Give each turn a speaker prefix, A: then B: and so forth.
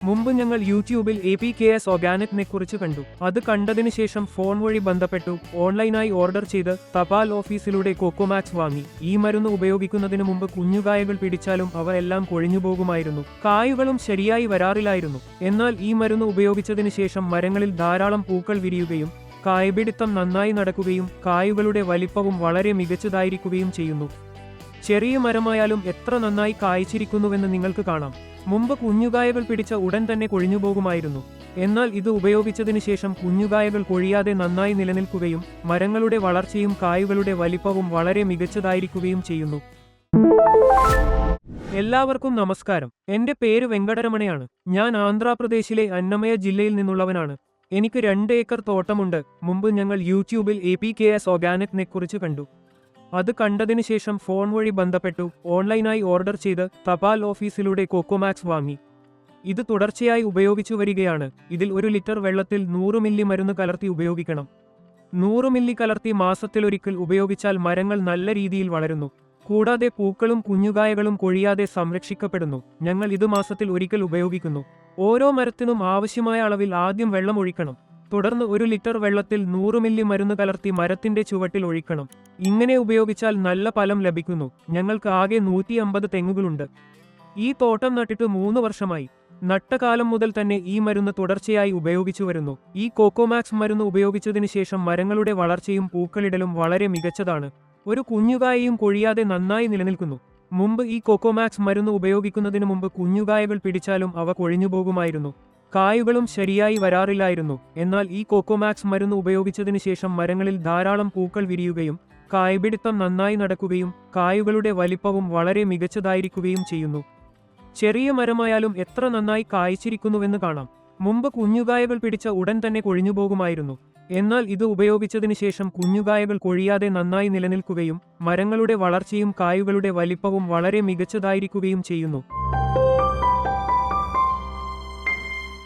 A: മുമ്പ് ഞങ്ങൾ യൂട്യൂബിൽ APKS ഓർഗാനിക്കിനെ കുറിച്ച് കണ്ടു. അത് കണ്ടതിന് ശേഷം ഫോൺ വഴി ബന്ധപ്പെട്ടു, ഓൺലൈനായി ഓർഡർ ചെയ്ത് തപാൽ ഓഫീസിലൂടെ കൊക്കോമാക്സ് വാങ്ങി. ഈ മരുന്ന് ഉപയോഗിക്കുന്നതിന് മുമ്പ് കുഞ്ഞുകായകൾ പിടിച്ചാലും അവ എല്ലാം കൊഴിഞ്ഞുപോകുമായിരുന്നു. കായുകളും ശരിയായി വരാറില്ലായിരുന്നു. എന്നാൽ ഈ മരുന്ന് ഉപയോഗിച്ചതിന് ശേഷം മരങ്ങളിൽ ധാരാളം പൂക്കൾ വിരിയുകയും കായ്പിടുത്തം നന്നായി നടക്കുകയും കായുകളുടെ വലിപ്പവും വളരെ മികച്ചതായിരിക്കുകയും ചെയ്യുന്നു. ചെറിയ മരമായാലും എത്ര നന്നായി കായ്ച്ചിരിക്കുന്നുവെന്ന് നിങ്ങൾക്ക് കാണാം. മുമ്പ് കുഞ്ഞുകായകൾ പിടിച്ച ഉടൻ തന്നെ കൊഴിഞ്ഞുപോകുമായിരുന്നു. എന്നാൽ ഇത് ഉപയോഗിച്ചതിന് ശേഷം കുഞ്ഞുകായകൾ കൊഴിയാതെ നന്നായി നിലനിൽക്കുകയും മരങ്ങളുടെ വളർച്ചയും കായുകളുടെ വലിപ്പവും വളരെ മികച്ചതായിരിക്കുകയും ചെയ്യുന്നു. എല്ലാവർക്കും നമസ്കാരം. എന്റെ പേര് വെങ്കടരമണയാണ്. ഞാൻ ആന്ധ്രാപ്രദേശിലെ അന്നമയ ജില്ലയിൽ നിന്നുള്ളവനാണ്. എനിക്ക് 2 ഏക്കർ തോട്ടമുണ്ട്. മുമ്പ് ഞങ്ങൾ യൂട്യൂബിൽ APKS ഓർഗാനിക്കിനെ കുറിച്ച് കണ്ടു. അത് കണ്ടതിന് ശേഷം ഫോൺ വഴി ബന്ധപ്പെട്ടു, ഓൺലൈനായി ഓർഡർ ചെയ്ത് തപാൽ ഓഫീസിലൂടെ കൊക്കോമാക്സ് വാങ്ങി. ഇത് തുടർച്ചയായി ഉപയോഗിച്ചു വരികയാണ്. ഇതിൽ 1 ലിറ്റർ വെള്ളത്തിൽ 100 മില്ലി മരുന്ന് കലർത്തി ഉപയോഗിക്കണം. 100 മില്ലി കലർത്തി മാസത്തിലൊരിക്കൽ ഉപയോഗിച്ചാൽ മരങ്ങൾ നല്ല രീതിയിൽ വളരുന്നു. കൂടാതെ പൂക്കളും കുഞ്ഞുകായകളും കൊഴിയാതെ സംരക്ഷിക്കപ്പെടുന്നു. ഞങ്ങൾ ഇത് മാസത്തിൽ ഒരിക്കൽ ഉപയോഗിക്കുന്നു. ഓരോ മരത്തിനും ആവശ്യമായ അളവിൽ ആദ്യം വെള്ളം ഒഴിക്കണം. തുടർന്ന് 1 ലിറ്റർ വെള്ളത്തിൽ 100 മില്ലി മരുന്ന് കലർത്തി മരത്തിന്റെ ചുവട്ടിൽ ഒഴിക്കണം. ഇങ്ങനെ ഉപയോഗിച്ചാൽ നല്ല ഫലം ലഭിക്കുന്നു. ഞങ്ങൾക്ക് ആകെ 150 തെങ്ങുകളുണ്ട്. ഈ തോട്ടം നട്ടിട്ട് 3 വർഷമായി. നട്ട കാലം മുതൽ തന്നെ ഈ മരുന്ന് തുടർച്ചയായി ഉപയോഗിച്ചു വരുന്നു. ഈ കൊക്കോമാക്സ് മരുന്ന് ഉപയോഗിച്ചതിന് ശേഷം മരങ്ങളുടെ വളർച്ചയും പൂക്കളിടലും വളരെ മികച്ചതാണ്. ഒരു കുഞ്ഞുകായയും കൊഴിയാതെ നന്നായി നിലനിൽക്കുന്നു. മുമ്പ് ഈ കൊക്കോമാക്സ് മരുന്ന് ഉപയോഗിക്കുന്നതിന് മുമ്പ് കുഞ്ഞുകായകൾ പിടിച്ചാലും അവ കൊഴിഞ്ഞുപോകുമായിരുന്നു. കായുകളും ശരിയായി വരാറില്ലായിരുന്നു. എന്നാൽ ഈ കൊക്കോമാക്സ് മരുന്ന് ഉപയോഗിച്ചതിന് ശേഷം മരങ്ങളിൽ ധാരാളം പൂക്കൾ വിരിയുകയും കായ്പിടുത്തം നന്നായി നടക്കുകയും കായുകളുടെ വലിപ്പവും വളരെ മികച്ചതായിരിക്കുകയും ചെയ്യുന്നു. ചെറിയ മരമായാലും എത്ര നന്നായി കായ്ച്ചിരിക്കുന്നുവെന്ന് കാണാം. മുമ്പ് കുഞ്ഞുകായകൾ പിടിച്ച ഉടൻ തന്നെ കൊഴിഞ്ഞുപോകുമായിരുന്നു. എന്നാൽ ഇത് ഉപയോഗിച്ചതിന് ശേഷം കുഞ്ഞുകായകൾ കൊഴിയാതെ നന്നായി നിലനിൽക്കുകയും മരങ്ങളുടെ വളർച്ചയും കായുകളുടെ വലിപ്പവും വളരെ മികച്ചതായിരിക്കുകയും ചെയ്യുന്നു.